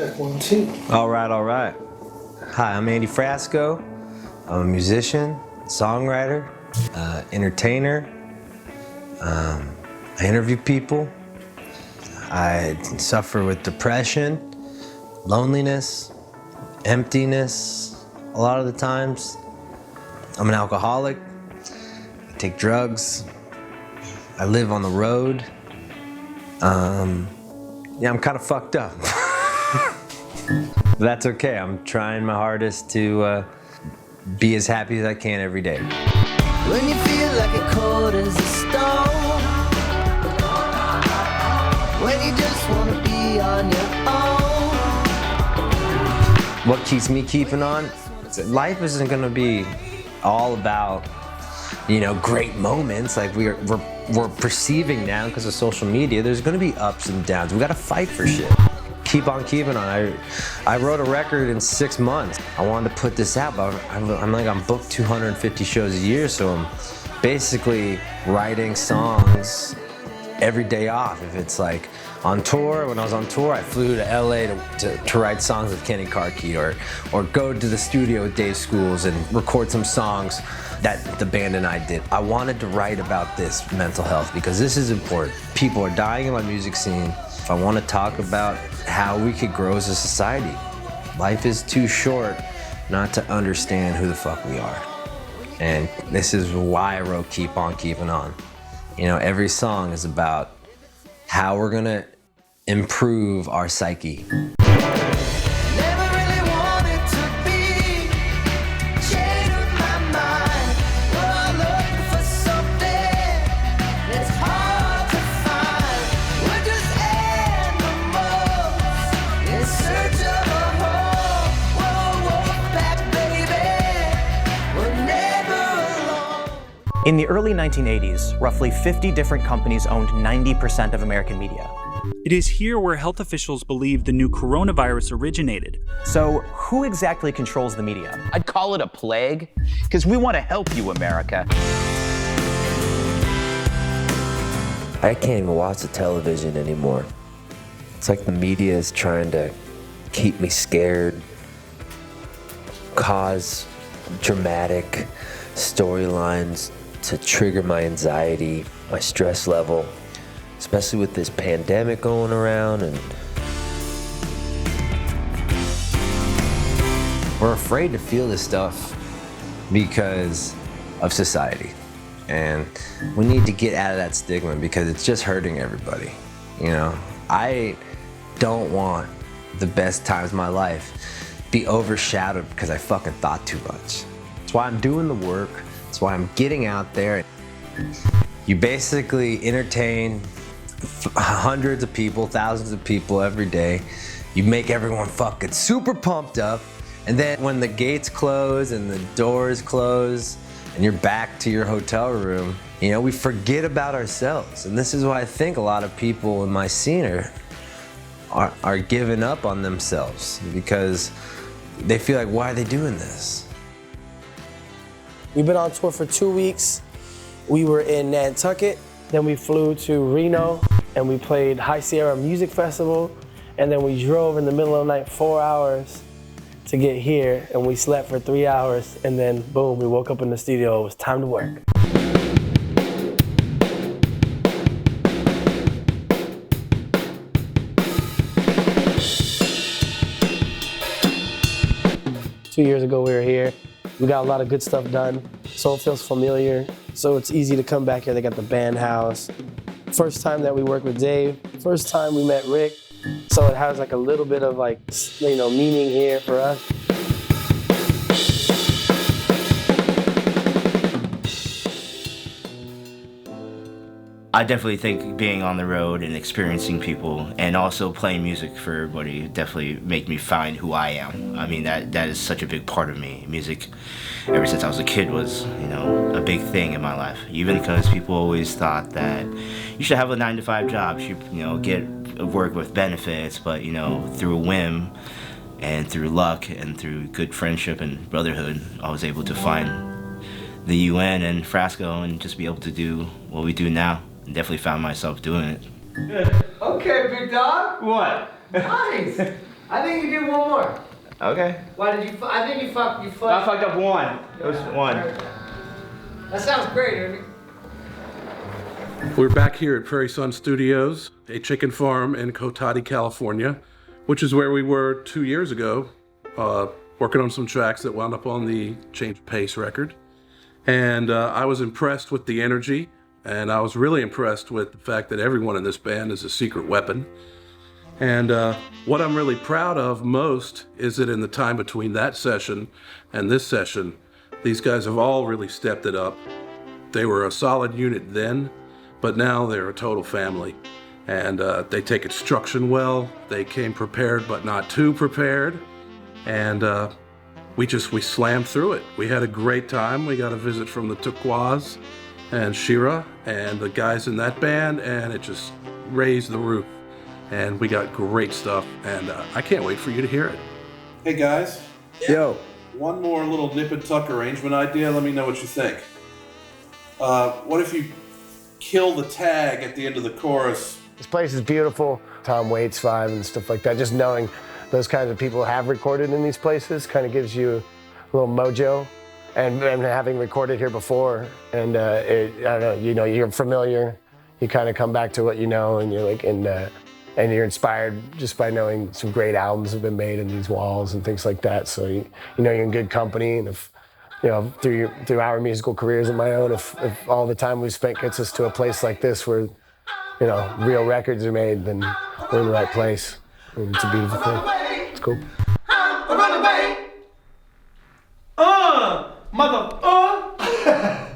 Check 1, 2. All right. Hi, I'm Andy Frasco. I'm a musician, songwriter, entertainer. I interview people. I suffer with depression, loneliness, emptiness a lot of the times. I'm an alcoholic. I take drugs. I live on the road. Yeah, I'm kind of fucked up. But that's okay. I'm trying my hardest to be as happy as I can every day. When you feel like a cold as a stone, when you just want to be on your own. What keeps me keeping on? Life isn't gonna be all about, great moments like we're perceiving now because of social media. There's gonna be ups and downs. We gotta fight for shit. Keep on keeping on. I wrote a record in 6 months. I wanted to put this out, but I'm booked 250 shows a year, so I'm basically writing songs every day off. If it's like on tour, when I was on tour, I flew to LA to write songs with Kenny Carkey or go to the studio with Dave Schools and record some songs that the band and I did. I wanted to write about this mental health because this is important. People are dying in my music scene. I want to talk about how we could grow as a society. Life is too short not to understand who the fuck we are. And this is why I wrote Keep On Keepin' On. Every song is about how we're gonna improve our psyche. In the early 1980s, roughly 50 different companies owned 90% of American media. It is here where health officials believe the new coronavirus originated. So who exactly controls the media? I'd call it a plague, because we want to help you, America. I can't even watch the television anymore. It's like the media is trying to keep me scared, cause dramatic storylines to trigger my anxiety, my stress level, especially with this pandemic going around. And we're afraid to feel this stuff because of society. And we need to get out of that stigma because it's just hurting everybody. I don't want the best times of my life be overshadowed because I fucking thought too much. That's why I'm doing the work. That's why I'm getting out there. You basically entertain hundreds of people, thousands of people every day. You make everyone fucking super pumped up. And then when the gates close and the doors close and you're back to your hotel room, we forget about ourselves. And this is why I think a lot of people in my scene are giving up on themselves because they feel like, why are they doing this? We've been on tour for 2 weeks. We were in Nantucket, then we flew to Reno, and we played High Sierra Music Festival, and then we drove in the middle of the night 4 hours to get here, and we slept for 3 hours, and then boom, we woke up in the studio. It was time to work. Two years ago we were here. We got a lot of good stuff done, so it feels familiar. So it's easy to come back here. They got the band house. First time that we worked with Dave. First time we met Rick. So it has like a little bit of meaning here for us. I definitely think being on the road and experiencing people and also playing music for everybody definitely make me find who I am. I mean, that is such a big part of me. Music, ever since I was a kid, was, a big thing in my life. Even because people always thought that you should have a 9-to-5 job, you should, get work with benefits, but, through a whim and through luck and through good friendship and brotherhood, I was able to find the UN and Frasco and just be able to do what we do now. Definitely found myself doing it. Good. Okay, big dog. What? Nice. I think you do one more. Okay. Why did you? I think you fucked. You I fucked. fucked up one. It was one. That sounds great, Ernie. We're back here at Prairie Sun Studios, a chicken farm in Cotati, California, which is where we were 2 years ago, working on some tracks that wound up on the Change of Pace record. And I was impressed with the energy, and I was really impressed with the fact that everyone in this band is a secret weapon. And what I'm really proud of most is that in the time between that session and this session, these guys have all really stepped it up. They were a solid unit then, but now they're a total family. And they take instruction well. They came prepared, but not too prepared. And we slammed through it. We had a great time. We got a visit from the Turquoise and Shira and the guys in that band, and it just raised the roof. And we got great stuff, and I can't wait for you to hear it. Hey guys. Yo. One more little nip and tuck arrangement idea. Let me know what you think. What if you kill the tag at the end of the chorus? This place is beautiful. Tom Waits vibe and stuff like that. Just knowing those kinds of people have recorded in these places kind of gives you a little mojo. And having recorded here before, and I don't know, you're familiar. You kind of come back to what you know, and you're like, and you're inspired just by knowing some great albums have been made in these walls and things like that. So you know you're in good company, and if through our musical careers and my own, if all the time we've spent gets us to a place like this where real records are made, then we're in the right place. And it's a beautiful thing. It's cool.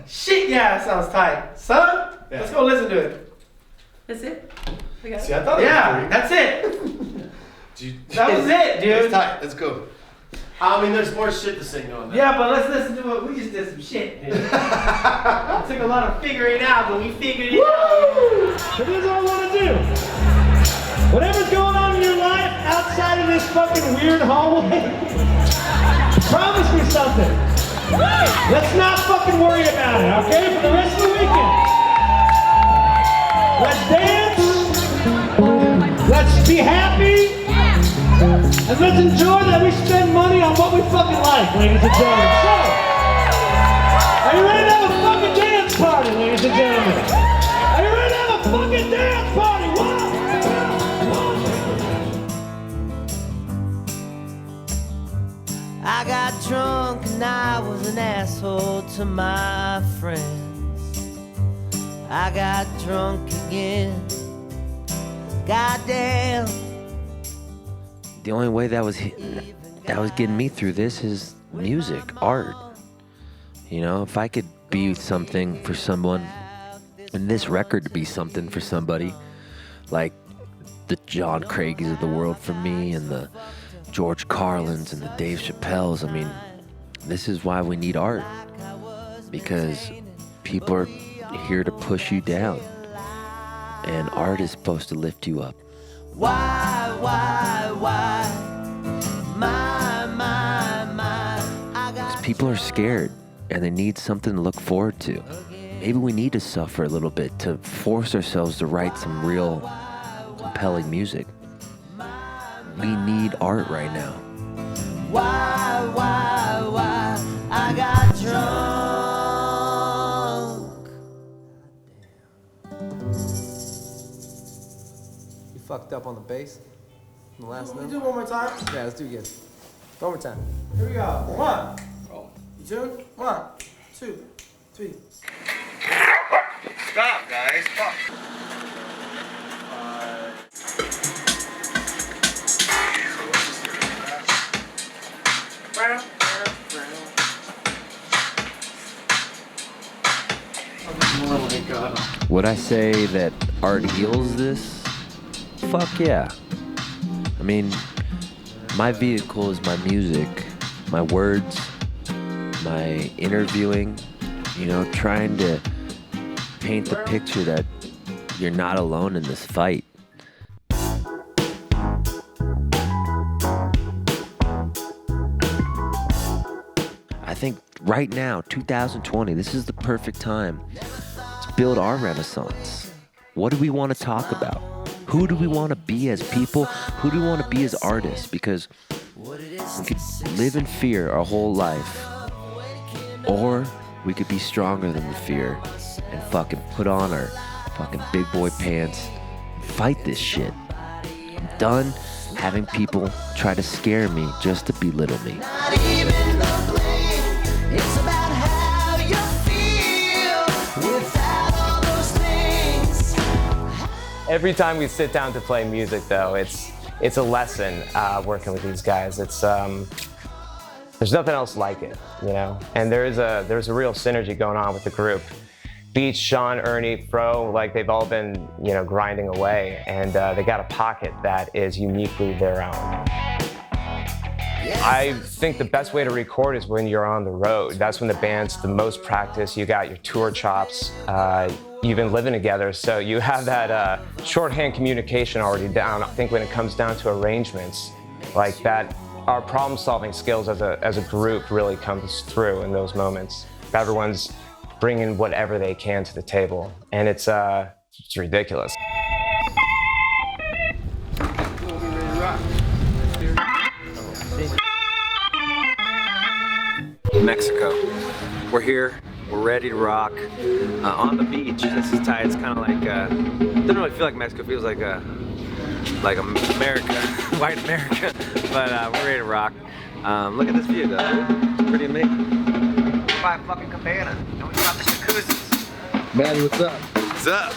Shit, yeah, that sounds tight. Son, let's go listen to it. That's it? Okay. See, I thought that's it. That was it, dude. It's tight. Let's go. I mean, there's more shit to sing on that. Yeah, but let's listen to it. We just did some shit, dude. It took a lot of figuring out, but we figured it out. So this is what I want to do. Whatever's going on in your life outside of this fucking weird hallway, promise me something. Let's not fucking worry about it, okay? For the rest of the weekend. Let's dance. Let's be happy. And let's enjoy that we spend money on what we fucking like, ladies and gentlemen. So, are you ready to have a fucking dance party, ladies and gentlemen? Are you ready to have a fucking dance party? I got drunk and I was an asshole to my friends. I got drunk again. Goddamn. The only way that was getting me through this is music, art. If I could be something for someone, and this record to be something for somebody, like the John Craigies of the world for me, and the George Carlins and the Dave Chappelles. I mean, this is why we need art, because people are here to push you down, and art is supposed to lift you up. Why, Because people are scared, and they need something to look forward to. Maybe we need to suffer a little bit to force ourselves to write some real compelling music. We need art right now. Why, I got drunk. You fucked up on the bass? The last note? Do it one more time. Yeah, let's do it again. One more time. Here we go. One. You tuned? 1, 2, 3. Stop, guys. Fuck. Oh my God. Would I say that art heals this? Fuck yeah. I mean, my vehicle is my music, my words, my interviewing, trying to paint the picture that you're not alone in this fight. I think right now, 2020, this is the perfect time to build our renaissance. What do we want to talk about? Who do we want to be as people? Who do we want to be as artists? Because we could live in fear our whole life, or we could be stronger than the fear and fucking put on our fucking big boy pants and fight this shit. I'm done having people try to scare me just to belittle me. It's about how you feel without all those things. Every time we sit down to play music, though, it's a lesson working with these guys. It's there's nothing else like it, you know. And there's a real synergy going on with the group. Beach, Sean, Ernie, Fro, like they've all been, you know, grinding away, and they got a pocket that is uniquely their own. I think the best way to record is when you're on the road. That's when the band's the most practice. You got your tour chops. You've been living together, so you have that shorthand communication already down. I think when it comes down to arrangements like that, our problem-solving skills as a group really comes through in those moments. Everyone's bringing whatever they can to the table, and it's ridiculous. Mexico. We're here. We're ready to rock. On the beach. This is tight. It's kind of like doesn't really feel like Mexico. It feels like America, white America. But we're ready to rock. Look at this view, though. Dude. Pretty amazing. By a fucking cabana, and we got the jacuzzis. Man, what's up? What's up?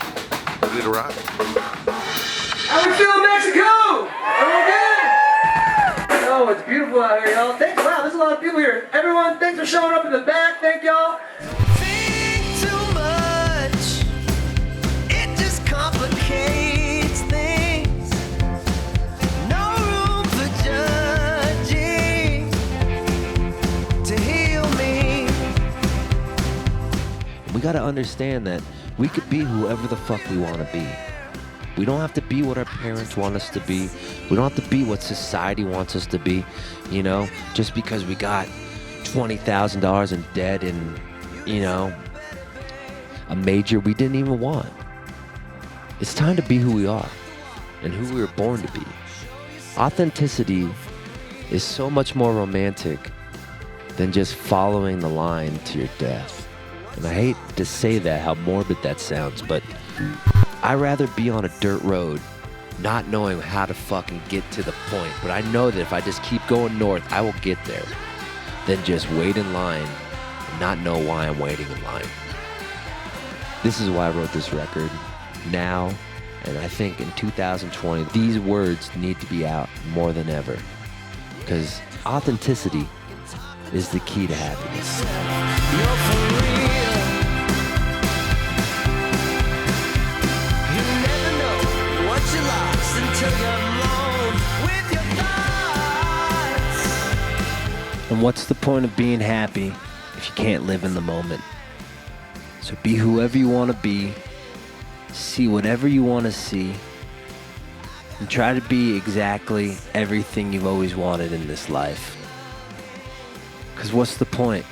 Ready to rock? How we feeling, Mexico? Everyone good? Oh, it's beautiful out here, y'all. Thanks. Wow, there's a lot of people here. Everyone, thanks for showing up in the back. Thank y'all. Think too much. It just complicates things. No room for judging to heal me. We gotta understand that we could be whoever the fuck we want to be. We don't have to be what our parents want us to be. We don't have to be what society wants us to be, you know, just because we got $20,000 in debt and, you know, a major we didn't even want. It's time to be who we are and who we were born to be. Authenticity is so much more romantic than just following the line to your death. And I hate to say that, how morbid that sounds, but I'd rather be on a dirt road not knowing how to fucking get to the point, but I know that if I just keep going north, I will get there, than just wait in line and not know why I'm waiting in line. This is why I wrote this record now, and I think in 2020, these words need to be out more than ever, because authenticity is the key to happiness. You're for real. You never know what you lost until you're alone with your thoughts. And what's the point of being happy if you can't live in the moment? So be whoever you want to be, see whatever you want to see, and try to be exactly everything you've always wanted in this life. Because what's the point?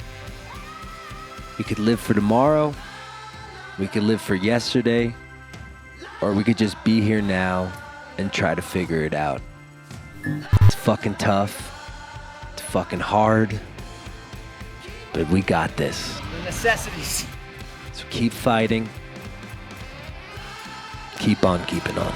We could live for tomorrow, we could live for yesterday, or we could just be here now and try to figure it out. It's fucking tough. It's fucking hard. But we got this. The necessities. So keep fighting. Keep on keeping on.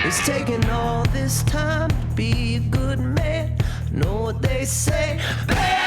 It's taking all this time to be a good man. Know what they say, bad